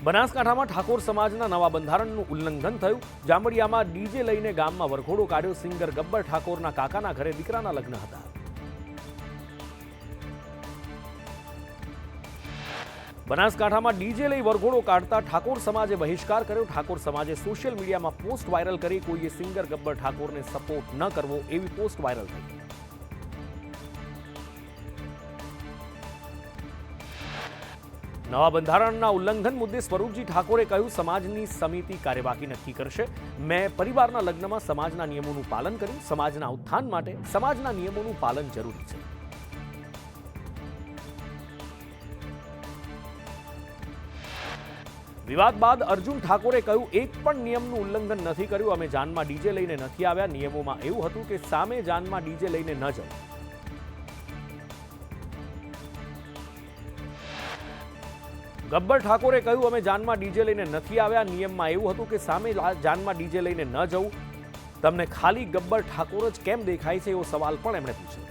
બનાસકાંઠામાં ઠાકોર સમાજના નવા બંધારણનું ઉલ્લંઘન થયું। જાંબડિયામાં ડીજે લઈને ગામમાં વરઘોડો કાઢ્યો। સિંગર ગબ્બર ઠાકોરના કાકાના ઘરે દીકરાના લગ્ન હતા। બનાસકાંઠામાં ડીજે લઈ વરઘોડો કાઢતા ઠાકોર સમાજે બહિષ્કાર કર્યો। ઠાકોર સમાજે સોશિયલ મીડિયામાં પોસ્ટ વાયરલ કરી કોઈએ સિંગર ગબ્બર ઠાકોરને સપોર્ટ ન કરવો એવી પોસ્ટ વાયરલ થઈ। નવા બંધારણના ઉલ્લંઘન મુદ્દે સ્વરૂપજી ઠાકોરે કહ્યું, સમાજની સમિતિ કાર્યવાહી નક્કી કરશે। મેં પરિવારના લગ્નમાં સમાજના નિયમોનું પાલન કર્યું। સમાજના ઉત્થાન માટે સમાજના નિયમોનું પાલન જરૂરી છે। વિવાદ બાદ અર્જુન ઠાકોરે કહ્યું, એક પણ નિયમનું ઉલ્લંઘન નથી કર્યું। અમે જાનમાં ડીજે લઈને નથી આવ્યા। નિયમોમાં એવું હતું કે સામે જાનમાં ડીજે લઈને ન જવું। ગબ્બર ઠાકોરે કહ્યું, અમે જાનમાં ડીજે લઈને નથી આવ્યા। નિયમમાં એવું હતું કે સામે જાનમાં ડીજે લઈને ન જવું। તમને ખાલી ગબ્બર ઠાકોર જ કેમ દેખાય છે એવો સવાલ પણ એમણે પૂછ્યો।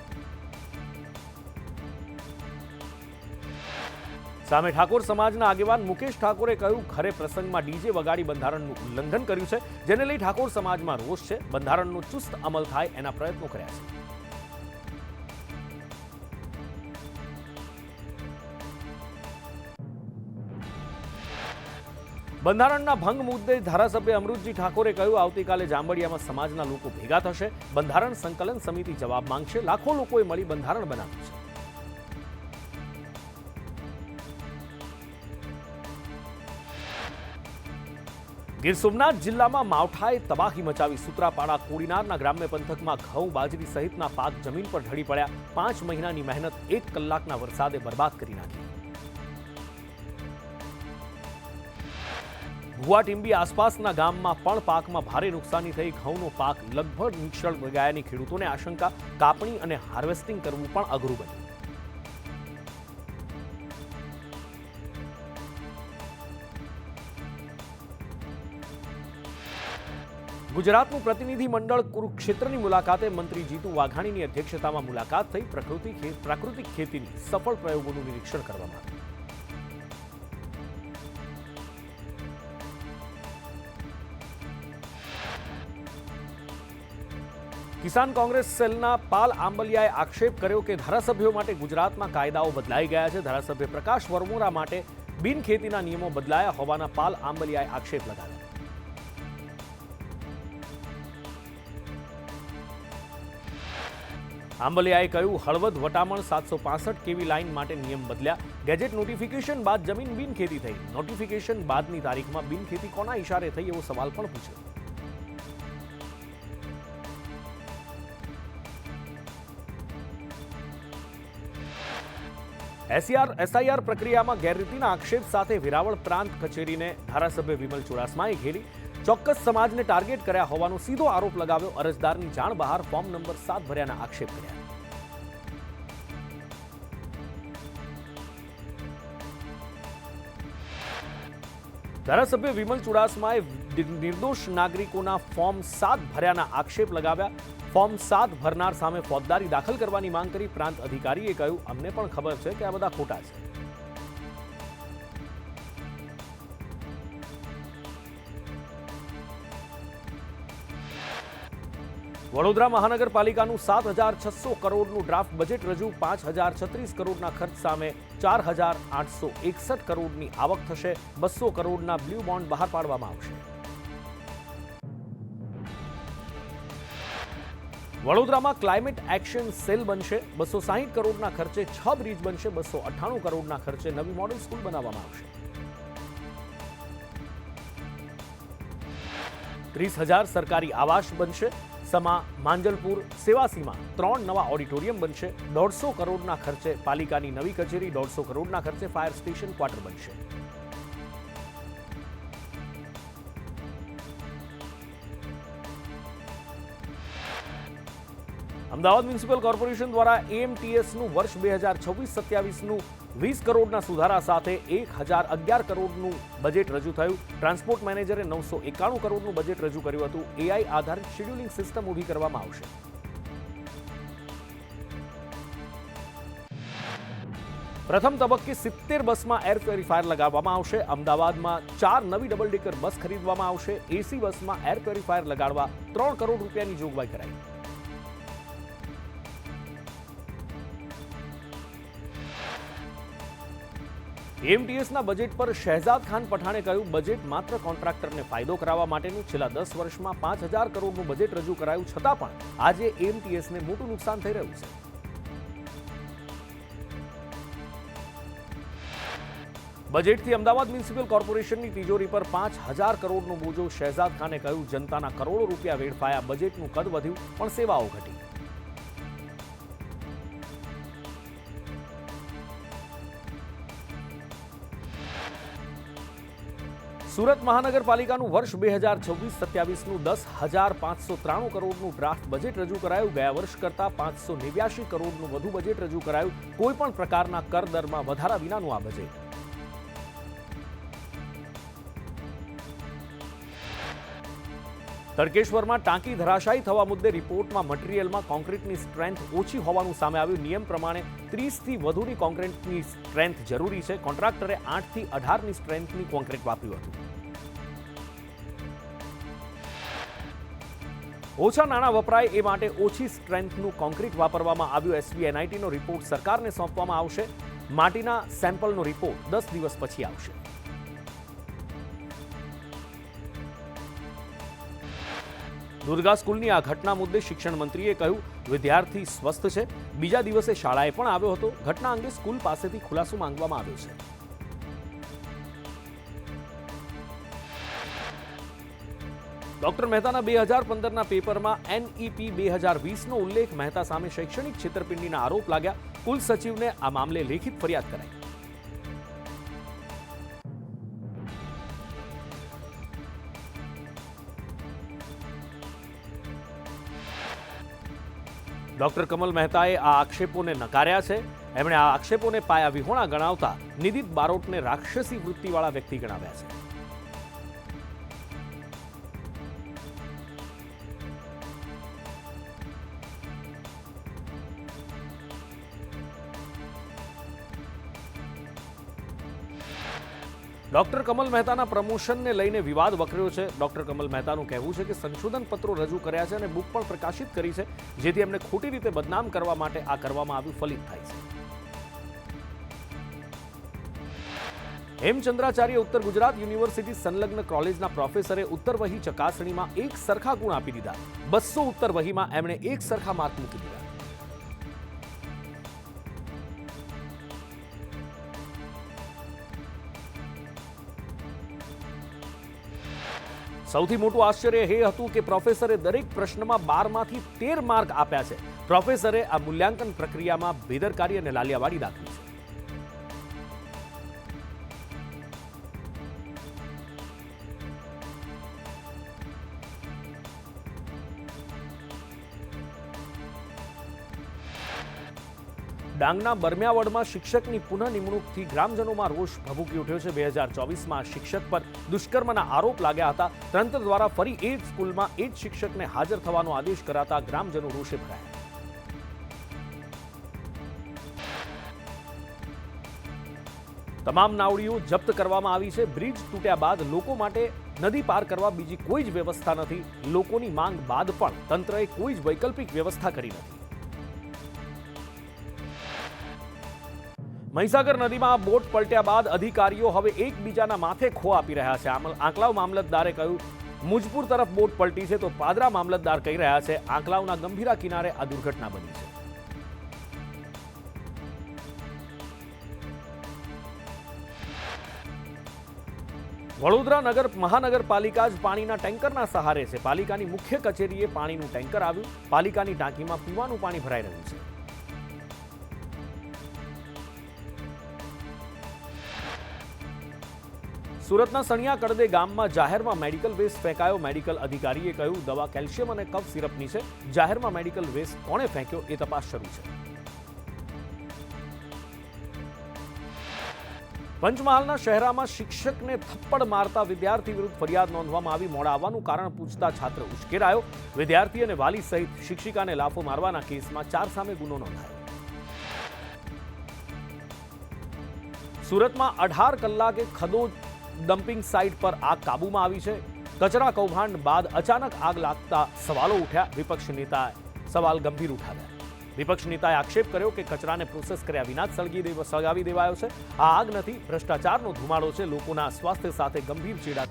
સામે ઠાકોર સમાજના આગેવાન મુકેશ ઠાકોરે કહ્યું, ઘરે પ્રસંગમાં ડીજે વગાડી બંધારણનું ઉલ્લંઘન કર્યું છે, જેને લઈ ઠાકોર સમાજમાં રોષ છે। બંધારણનો ચુસ્ત અમલ થાય એના પ્રયત્નો કર્યા છે। બંધારણના ભંગ મુદ્દે ધારાસભ્ય અમૃતજી ઠાકોરે કહ્યું, આવતીકાલે જાંબડિયામાં સમાજના લોકો ભેગા થશે। બંધારણ સંકલન સમિતિ જવાબ માંગશે। લાખો લોકોએ મળી બંધારણ બનાવ્યું છે। ગીર સોમનાથ જિલ્લામાં માવઠાએ તબાહી મચાવી। સૂત્રાપાડા કોડીનારના ગ્રામ્ય પંથકમાં ઘઉં, બાજરી સહિતના પાક જમીન પર ઢળી પડ્યા। 5 મહિનાની મહેનત 1 કલાકના વરસાદે બરબાદ કરી નાખી। ભુવા ટીંબી આસપાસના ગામમાં પણ પાકમાં ભારે નુકસાની થઈ। ઘઉંનો પાક લગભગ નિષ્ફળ ગયાની ખેડૂતોને આશંકા। કાપણી અને હાર્વેસ્ટિંગ કરવું પણ અઘરું બન્યું। ગુજરાતનું પ્રતિનિધિ મંડળ કુરુક્ષેત્રની મુલાકાતે મંત્રી જીતુ વાઘાણીની અધ્યક્ષતામાં મુલાકાત થઈ। પ્રાકૃતિક ખેતીની સફળ પ્રયોગોનું નિરીક્ષણ કરવામાં આવ્યું। કિસાન કોંગ્રેસ સેલના પાલ આંબલિયાએ આક્ષેપ કર્યો કે ધારાસભ્યો માટે ગુજરાતમાં કાયદાઓ બદલાઈ ગયા છે। ધારાસભ્ય પ્રકાશ વરમોરા માટે બિનખેતીના નિયમો બદલાયા હોવાના પાલ આંબલિયાએ આક્ષેપ લગાવ્યા। આંબલિયાએ કહ્યું, હળવદ વટામણ 765 કેવી લાઇન માટે નિયમ બદલ્યા। ગેજેટ નોટિફિકેશન બાદ જમીન બિનખેતી થઈ। નોટિફિકેશન બાદની તારીખમાં બિનખેતી કોના ઇશારે થઈ એવો સવાલ પણ પૂછ્યો। એસઆઈઆર પ્રક્રિયામાં ગેરરીતિના આક્ષેપ સાથે વેરાવળ પ્રાંત કચેરીને ધારાસભ્ય વિમલ ચુડાસમાએ ઘેરી। ચોક્કસ સમાજને ટાર્ગેટ કર્યા હોવાનો સીધો આરોપ લગાવ્યો। અરજદારની જાણ બહાર ફોર્મ નંબર 7 ભર્યાના આક્ષેપ કર્યા। ધારાસભ્ય વિમલ ચુડાસમાએ નિર્દોષ નાગરિકોના ફોર્મ 7 ભર્યાના આક્ષેપ લગાવ્યા। ફોર્મ 7 ભરનાર સામે ફોજદારી દાખલ કરવાની માંગ કરી। પ્રાંત અધિકારીએ કહ્યું, અમને પણ ખબર છે કે આ બધા ખોટા છે। વડોદરા મહાનગરપાલિકાનું 7,600 કરોડનું ડ્રાફ્ટ બજેટ રજૂ। 5,036 કરોડના ખર્ચ સામે 4,861 કરોડની આવક થશે। 200 કરોડના બ્લુ બોન્ડ બહાર પાડવામાં આવશે। વડોદરામાં ક્લાઇમેટ એક્શન સેલ બનશે। 260 કરોડના ખર્ચે 6 બ્રિજ બનશે। 298 કરોડના ખર્ચે નવી મોડલ સ્કૂલ બનાવવામાં આવશે। 30,000 સરકારી આવાસ બનશે। સમા, માંજલપુર, સેવાસીમાં 3 નવા ઓડિટોરિયમ બનશે। 150 કરોડના ખર્ચે પાલિકાની નવી કચેરી। 150 કરોડના ખર્ચે ફાયર સ્ટેશન ક્વાર્ટર બનશે। અમદાવાદ મ્યુનિસિપલ કોર્પોરેશન દ્વારા એએમટીએસનું વર્ષ 2026-27નું 20 કરોડના સુધારા સાથે 1,011 કરોડનું બજેટ રજૂ થયું। ટ્રાન્સપોર્ટ મેનેજરે 991 કરોડનું બજેટ રજૂ કર્યું હતું। એઆઈ આધારિત શેડ્યુલિંગ સિસ્ટમ ઊભી કરવામાં આવશે। પ્રથમ તબક્કે 70 બસમાં એર પ્યોરિફાયર લગાવવામાં આવશે. અમદાવાદમાં 4 નવી ડબલ ડેકર બસ ખરીદવામાં આવશે. એસી બસમાં એર પ્યોરિફાયર લગાડવા 3 કરોડ રૂપિયાની જોગવાઈ કરાઈ. એમટીએસના બજેટ પર શહેજાદ ખાન પઠાણે કહ્યું, બજેટ માત્ર કોન્ટ્રાક્ટરને ફાયદો કરાવવા માટેનું. છેલ્લા 10 વર્ષમાં 5000 કરોડનું બજેટ રજૂ કરાયું છતાં પણ આજે એમટીએસને મોટું નુકસાન થઈ રહ્યું છે. બજેટથી અમદાવાદ મ્યુનિસિપલ કોર્પોરેશનની તિજોરી પર 5000 કરોડનો બોજો. શહેજાદ ખાને કહ્યું, જનતાના કરોડો રૂપિયા વેડફાયા, બજેટનું કદ વધ્યું પણ સેવાઓ ઘટી. સુરત મહાનગરપાલિકાનું વર્ષ 2026-27નું 10,593 કરોડનું ડ્રાફ્ટ બજેટ રજૂ કરાયું. ગયા વર્ષ કરતાં 589 કરોડનું વધુ બજેટ રજૂ કરાયું. કોઈપણ પ્રકારના કર દરમાં વધારા વિનાનું આ બજેટ. તડકેશ્વરમાં ટાંકી ધરાશાયી થવા મુદ્દે રિપોર્ટમાં મટીરીયલમાં કોન્ક્રીટની સ્ટ્રેન્થ ઓછી હોવાનું સામે આવ્યું. નિયમ પ્રમાણે 30થી વધુની કોન્ક્રીટની સ્ટ્રેન્થ જરૂરી છે. કોન્ટ્રાક્ટરે 8થી 18ની સ્ટ્રેન્થની કોન્ક્રીટ વાપર્યું હતું. ઓછા નાણાં વપરાય એ માટે ઓછી સ્ટ્રેન્થનું કોન્ક્રીટ વાપરવામાં આવ્યું. એસબીએનઆઈટીનો રિપોર્ટ સરકારને સોંપવામાં આવશે. માટીના સેમ્પલનો રિપોર્ટ 10 દિવસ પછી આવશે. દુર્ગા સ્કૂલની આ ઘટના મુદ્દે શિક્ષણ મંત્રીએ કહ્યું, વિદ્યાર્થી સ્વસ્થ છે. બીજા દિવસે શાળાએ પણ આવ્યો હતો. ઘટના અંગે સ્કૂલ પાસેથી ખુલાસો માંગવામાં આવ્યો છે. ડોક્ટર મહેતાના 2015ના પેપરમાં એનઈપી 2020નો ઉલ્લેખ. મહેતા સામે શૈક્ષણિક છેતરપિંડીના આરોપ લાગ્યા. કુલ સચિવને આ મામલે લેખિત ફરિયાદ કરાઈ. ડોક્ટર કમલ મહેતાએ આ આક્ષેપોને નકાર્યા છે. એમણે આ આક્ષેપોને પાયા વિહોણા ગણાવતા નિદિત બારોટને રાક્ષસી વૃત્તિવાળા વ્યક્તિ ગણાવ્યા છે. ડોક્ટર કમલ મહેતાના પ્રમોશનને લઈને વિવાદ વકર્યો છે. ડોક્ટર કમલ મહેતાનું કહેવું છે કે સંશોધન પત્રો રજૂ કર્યા છે અને બુક પણ પ્રકાશિત કરી છે, જેથી એમને ખોટી રીતે બદનામ કરવા માટે આ કરવામાં આવ્યું ફલિત થાય છે. હેમચંદ્રાચાર્ય ઉત્તર ગુજરાત યુનિવર્સિટી સંલગ્ન કોલેજના પ્રોફેસરે ઉત્તરવહી ચકાસણીમાં એક સરખા ગુણ આપી દીધા. 200 ઉત્તરવહીમાં એમણે એક સરખા માર્ક મૂકી દીધા. સૌથી મોટું આશ્ચર્ય એ હતું કે પ્રોફેસરે દરેક પ્રશ્નમાં 12માંથી 13 માર્ક આપ્યા છે. પ્રોફેસરે આ મૂલ્યાંકન પ્રક્રિયામાં બેદરકારી અને લાલિયાવાડી દાખવી છે. ડાંગના બરમિયાવડમાં શિક્ષકની પુનઃ નિમણૂકથી ગ્રામજનોમાં રોષ ભભૂકી ઉઠ્યો છે. 2024માં શિક્ષક પર દુષ્કર્મના આરોપ લાગ્યા હતા. તંત્ર દ્વારા ફરી એ જ સ્કૂલમાં એ જ શિક્ષકને હાજર થવાનો આદેશ કરાતા ગ્રામજનો રોષે ભરાયા. તમામ નાવડીઓ જપ્ત કરવામાં આવી છે. બ્રિજ તૂટ્યા બાદ લોકો માટે નદી પાર કરવા બીજી કોઈ જ વ્યવસ્થા નથી. લોકોની માંગ બાદ પણ તંત્રએ કોઈ જ વૈકલ્પિક વ્યવસ્થા કરી નથી. મહીસાગર નદીમાં બોટ પલટ્યા બાદ અધિકારીઓ હવે એકબીજાના માથે ખો આપી રહ્યા છે. આંકલાવ મામલતદારે કહ્યું, મુજપુર તરફ બોટ પલટી છે, તો પાદરા મામલતદાર કહી રહ્યા છે આંકલાવના ગંભીરા કિનારે આ દુર્ઘટના બની છે. વડોદરા મહાનગરપાલિકા જ પાણીના ટેન્કરના સહારે છે. પાલિકાની મુખ્ય કચેરીએ પાણીનું ટેન્કર આવ્યું. પાલિકાની ટાંકીમાં પીવાનું પાણી ભરાઈ રહ્યું છે. સુરતના સણિયા કડદે ગામમાં જાહેરમાં મેડિકલ વેસ્ટ ફેંકાયો. મેડિકલ અધિકારીએ કહ્યું, દવા કેલ્શિયમ અને કફ સિરપની છે. જાહેરમાં મેડિકલ વેસ્ટ કોણે ફેંક્યો એ તપાસ શરૂ છે. પંચમહાલના શહેરામાં શિક્ષકને થપ્પડ મારતા વિદ્યાર્થી વિરુદ્ધ ફરિયાદ નોંધવામાં આવી. મોડા આવવાનું કારણ પૂછતા છાત્ર ઉશ્કેરાયો. વિદ્યાર્થી અને વાલી સહિત શિક્ષિકાને લાફો મારવાના કેસમાં 4 સામે ગુનો નોંધાયો. સુરતમાં 18 કલાકે ખદોદ ડમ્પિંગ સાઇટ પર આગ કાબૂમાં આવી છે. કચરા કૌભાંડ બાદ અચાનક આગ લાગતા સવાલો ઉઠ્યા. વિપક્ષ નેતાએ સવાલ ગંભીર ઉઠાવ્યા. વિપક્ષ નેતાએ આક્ષેપ કર્યો કે કચરાને પ્રોસેસ કર્યા વિના જ સળગાવી દેવાયો છે. આ આગ નથી, ભ્રષ્ટાચારનો ધુમાડો છે. લોકોના સ્વાસ્થ્ય સાથે ગંભીર ચેડા